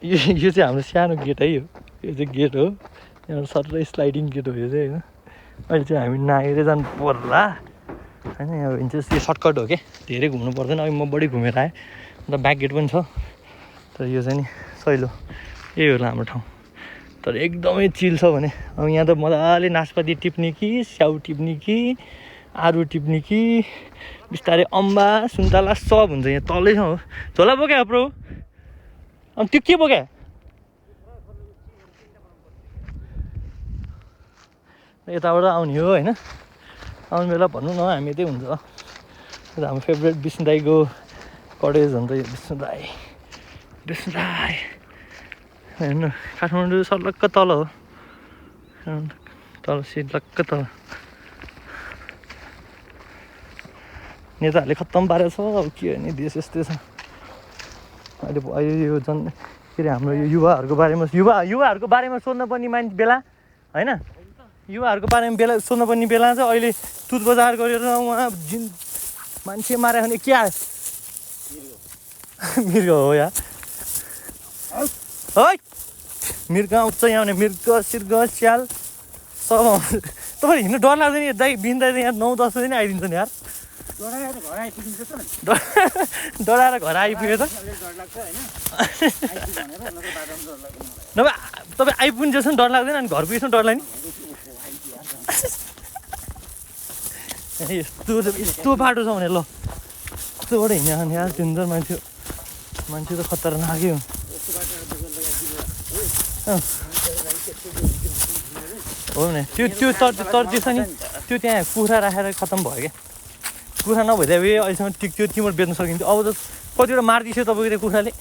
यो चाहिँ हाम्रो सानो गेट है यो चाहिँ गेट हो यहाँ सबै स्लाइडिङ गेट हो यो चाहिँ होइन अहिले चाहिँ हामी नागेरै जानु पर्ला होइन यहाँ भने चाहिँ यो सर्टकट हो क्या धेरै घुम्नु पर्दैन अहिले म बढी घुमेर आएँ अन्त ब्याक गेट पनि छ तर यो चाहिँ नि सहिलो यही होला हाम्रो ठाउँ तर एकदमै चिल छ भने अब यहाँ त मजाले नासपाती टिप्ने कि स्याउ टिप्ने कि आरू टिप्ने कि बिस्तारै अम्बा सुन्तला सब हुन्छ यहाँ तलैसँग हो झोला बोक्या ब्रो अनि त्यो के बोक्या यताबाट आउने हो होइन आउने बेला भन्नु न हामी त्यही हुन्छ हाम्रो फेभरेट विष्णु दाईको कटेज हुन्छ यो विष्णु दाई हेर्नु काठमाडौँ सर्लक्क तल हो तल सिलक्क तल नेताहरूले खत्तम पारेको छ अब के हो नि देश यस्तै छ अहिले यो झन् के अरे हाम्रो यो युवाहरूको बारेमा सोध्न पर्ने मान्छे बेला होइन युवाहरूको बारेमा बेला सोध्न पर्ने बेला चाहिँ अहिले तुत बजार गरेर उहाँ मान्छे मारे भने के आयो मृग हो या है मृग आउँछ यहाँ भने मृग सिर्ग स्याल सब आउँछ तपाईँ हिँड्नु डर लाग्दैन नि दाइ बिन्दा यहाँ 9-10 बजी नै आइदिन्छ नि यार डराएर घर आइपुग्यो त नभए तपाईँ आइपुग्नु डर लाग्दैन अनि घर पुगेसम्म डर लाग्ने यस्तो बाटो छ भने ल यस्तोबाट हिँड्यो भने यार सुन्दर मान्छे त खतरनाकै हो हो नि त्यो तर छ नि त्यो त्यहाँ कुखुरा राखेर खत्तम भयो क्या कुखुरा नभइदिए अहिलेसम्म त्यो टिमर बेच्न सकिन्थ्यो अब त कतिवटा मारिदियो तपाईँको त्यो कुखुराले